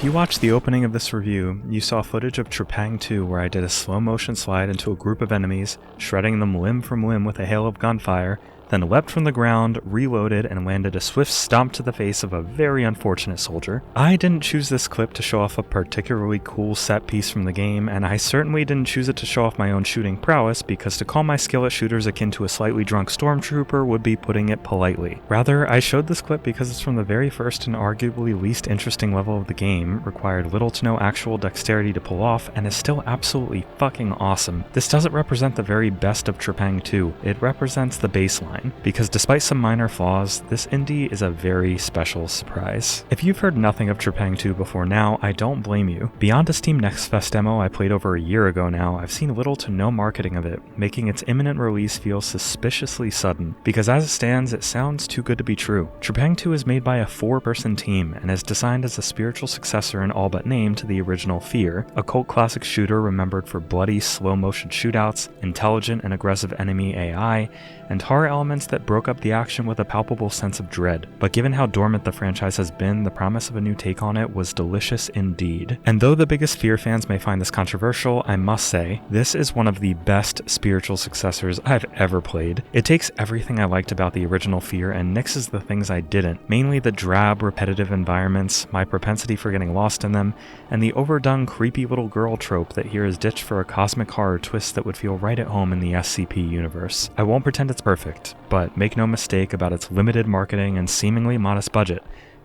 you watched the opening of this review, you saw footage of Trepang2 where I did a slow motion slide into a group of enemies, shredding them limb from limb with a hail of gunfire, then leapt from the ground, reloaded, and landed a swift stomp to the face of a very unfortunate soldier. I didn't choose this clip to show off a particularly cool set piece from the game, and I certainly didn't choose it to show off my own shooting prowess, because to call my skill at shooters akin to a slightly drunk stormtrooper would be putting it politely. Rather, I showed this clip because it's from the very first and arguably least interesting level of the game, required little to no actual dexterity to pull off, and is still absolutely fucking awesome. This doesn't represent the very best of Trepang2, it represents the baseline, because despite some minor flaws, this indie is a very special surprise. If you've heard nothing of Trepang2 before now, I don't blame you. Beyond a Steam Next Fest demo I played over a year ago now, I've seen little to no marketing of it, making its imminent release feel suspiciously sudden, because as it stands, it sounds too good to be true. Trepang2 is made by a 4-person team, and is designed as a spiritual successor in all but name to the original Fear, a cult classic shooter remembered for bloody, slow-motion shootouts, intelligent and aggressive enemy AI, and horror elements that broke up the action with a palpable sense of dread. But given how dormant the franchise has been, the promise of a new take on it was delicious indeed. And though the biggest Fear fans may find this controversial, I must say, this is one of the best spiritual successors I've ever played. It takes everything I liked about the original Fear and nixes the things I didn't, mainly the drab, repetitive environments, my propensity for getting lost in them, and the overdone creepy little girl trope that here is ditched for a cosmic horror twist that would feel right at home in the SCP universe. I won't pretend it's perfect, but make no mistake about its limited marketing and seemingly modest budget.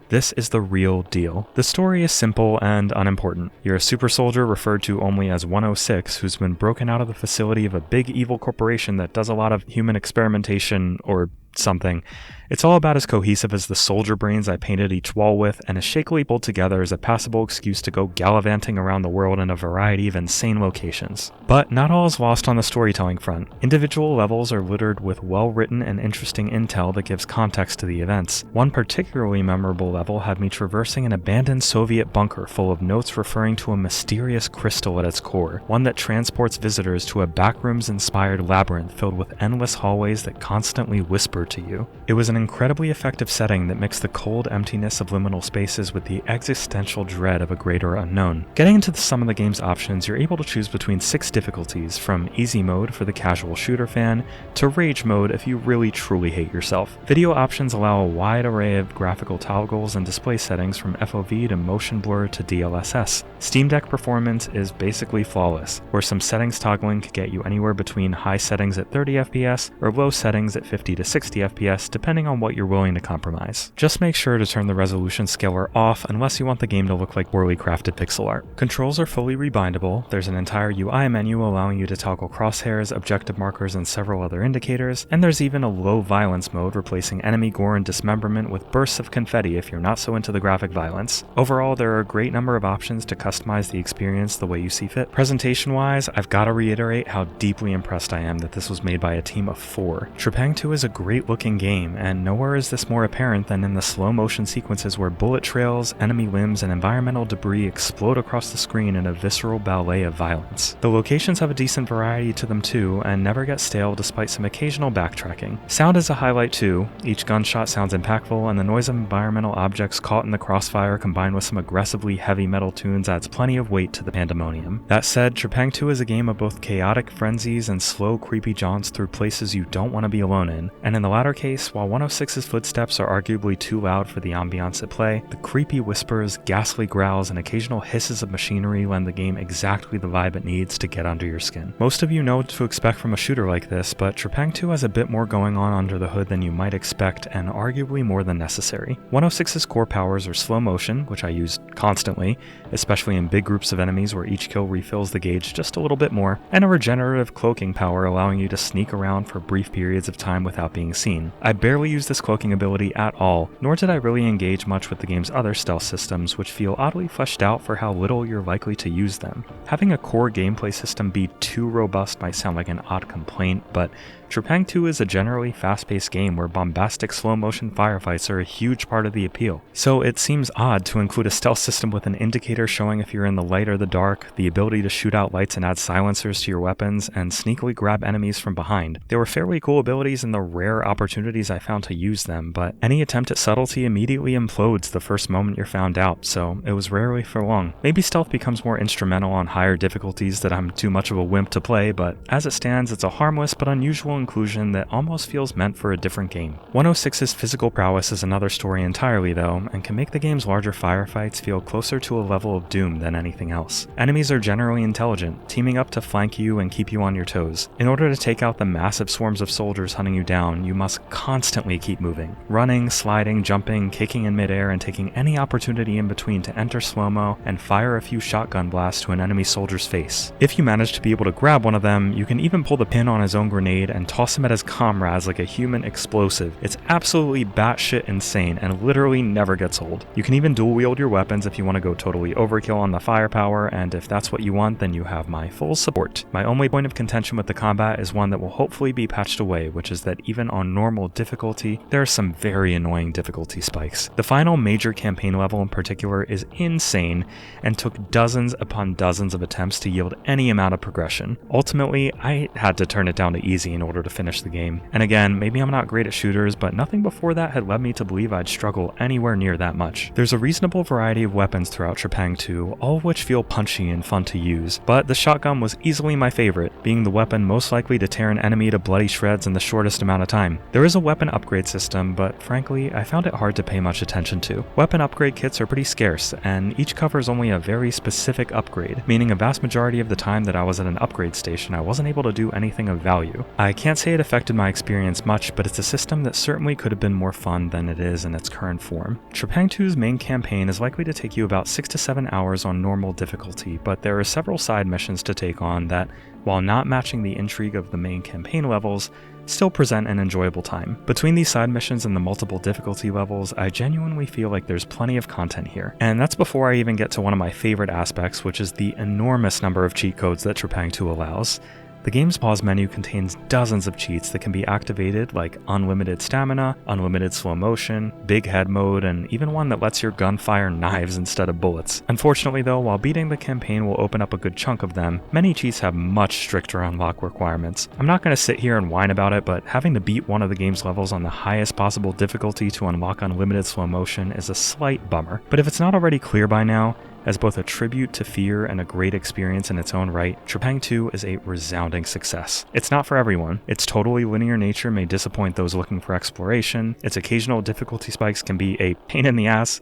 This is the real deal. The story is simple and unimportant. You're a super soldier referred to only as 106 who's been broken out of the facility of a big evil corporation that does a lot of human experimentation or something. It's all about as cohesive as the soldier brains I painted each wall with, and is shakily pulled together as a passable excuse to go gallivanting around the world in a variety of insane locations. But not all is lost on the storytelling front. Individual levels are littered with well-written and interesting intel that gives context to the events. One particularly memorable level had me traversing an abandoned Soviet bunker full of notes referring to a mysterious crystal at its core, one that transports visitors to a backrooms-inspired labyrinth filled with endless hallways that constantly whisper to you. It was an incredibly effective setting that mixed the cold emptiness of liminal spaces with the existential dread of a greater unknown. Getting into some of the game's options, you're able to choose between 6 difficulties, from easy mode for the casual shooter fan, to rage mode if you really truly hate yourself. Video options allow a wide array of graphical toggles and display settings from FOV to motion blur to DLSS. Steam Deck performance is basically flawless, where some settings toggling could get you anywhere between high settings at 30 FPS or low settings at 50 to 60 FPS depending on what you're willing to compromise. Just make sure to turn the resolution scaler off unless you want the game to look like poorly crafted pixel art. Controls are fully rebindable, there's an entire UI menu allowing you to toggle crosshairs, objective markers, and several other indicators, and there's even a low violence mode replacing enemy gore and dismemberment with bursts of confetti if you're not so into the graphic violence. Overall, there are a great number of options to customize the experience the way you see fit. Presentation-wise, I've got to reiterate how deeply impressed I am that this was made by a team of 4. Trepang2 is a great looking game, and nowhere is this more apparent than in the slow motion sequences where bullet trails, enemy limbs, and environmental debris explode across the screen in a visceral ballet of violence. The locations have a decent variety to them too, and never get stale despite some occasional backtracking. Sound is a highlight too. Each gunshot sounds impactful, and the noise of environmental objects caught in the crossfire combined with some aggressively heavy metal tunes adds plenty of weight to the pandemonium. That said, Trepang2 is a game of both chaotic frenzies and slow creepy jaunts through places you don't want to be alone in, and in the latter case, while 106's footsteps are arguably too loud for the ambiance at play, the creepy whispers, ghastly growls, and occasional hisses of machinery lend the game exactly the vibe it needs to get under your skin. Most of you know what to expect from a shooter like this, but Trepang2 has a bit more going on under the hood than you might expect, and arguably more than necessary. 106's core powers are slow motion, which I use constantly, especially in big groups of enemies where each kill refills the gauge just a little bit more, and a regenerative cloaking power allowing you to sneak around for brief periods of time without being seen. I barely use this cloaking ability at all, nor did I really engage much with the game's other stealth systems, which feel oddly fleshed out for how little you're likely to use them. Having a core gameplay system be too robust might sound like an odd complaint, but Trepang2 is a generally fast-paced game where bombastic slow-motion firefights are a huge part of the appeal. So it seems odd to include a stealth system with an indicator showing if you're in the light or the dark, the ability to shoot out lights and add silencers to your weapons, and sneakily grab enemies from behind. They were fairly cool abilities in the rare opportunities I found to use them, but any attempt at subtlety immediately implodes the first moment you're found out, so it was rarely for long. Maybe stealth becomes more instrumental on higher difficulties that I'm too much of a wimp to play, but as it stands, it's a harmless but unusual inclusion that almost feels meant for a different game. 106's physical prowess is another story entirely though, and can make the game's larger firefights feel closer to a level of Doom than anything else. Enemies are generally intelligent, teaming up to flank you and keep you on your toes. In order to take out the massive swarms of soldiers hunting you down, you must constantly keep moving. Running, sliding, jumping, kicking in midair, and taking any opportunity in between to enter slow-mo and fire a few shotgun blasts to an enemy soldier's face. If you manage to be able to grab one of them, you can even pull the pin on his own grenade and toss him at his comrades like a human explosive. It's absolutely batshit insane and literally never gets old. You can even dual wield your weapons if you want to go totally overkill on the firepower, and if that's what you want, then you have my full support. My only point of contention with the combat is one that will hopefully be patched away, which is that even on normal difficulty, there are some very annoying difficulty spikes. The final major campaign level in particular is insane and took dozens upon dozens of attempts to yield any amount of progression. Ultimately, I had to turn it down to easy in order to finish the game. And again, maybe I'm not great at shooters, but nothing before that had led me to believe I'd struggle anywhere near that much. There's a reasonable variety of weapons throughout Trepang2, all of which feel punchy and fun to use, but the shotgun was easily my favorite, being the weapon most likely to tear an enemy to bloody shreds in the shortest amount of time. There is a weapon upgrade system, but frankly, I found it hard to pay much attention to. Weapon upgrade kits are pretty scarce, and each covers only a very specific upgrade, meaning a vast majority of the time that I was at an upgrade station, I wasn't able to do anything of value. I can't say it affected my experience much, but it's a system that certainly could have been more fun than it is in its current form. Trepang2's main campaign is likely to take you about 6 to 7 hours on normal difficulty, but there are several side missions to take on that, while not matching the intrigue of the main campaign levels, still present an enjoyable time. Between these side missions and the multiple difficulty levels, I genuinely feel like there's plenty of content here. And that's before I even get to one of my favorite aspects, which is the enormous number of cheat codes that Trepang2 allows. The game's pause menu contains dozens of cheats that can be activated, like unlimited stamina, unlimited slow motion, big head mode, and even one that lets your gun fire knives instead of bullets. Unfortunately though, while beating the campaign will open up a good chunk of them, many cheats have much stricter unlock requirements. I'm not going to sit here and whine about it, but having to beat one of the game's levels on the highest possible difficulty to unlock unlimited slow motion is a slight bummer. But if it's not already clear by now, as both a tribute to fear and a great experience in its own right, Trepang2 is a resounding success. It's not for everyone. Its totally linear nature may disappoint those looking for exploration, its occasional difficulty spikes can be a pain in the ass,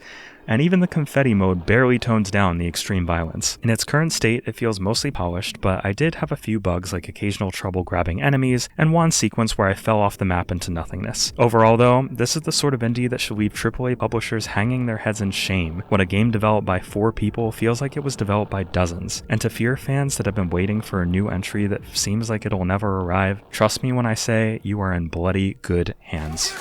and even the confetti mode barely tones down the extreme violence. In its current state, it feels mostly polished, but I did have a few bugs like occasional trouble grabbing enemies, and one sequence where I fell off the map into nothingness. Overall though, this is the sort of indie that should leave AAA publishers hanging their heads in shame when a game developed by 4 people feels like it was developed by dozens. And to Fear fans that have been waiting for a new entry that seems like it'll never arrive, trust me when I say you are in bloody good hands.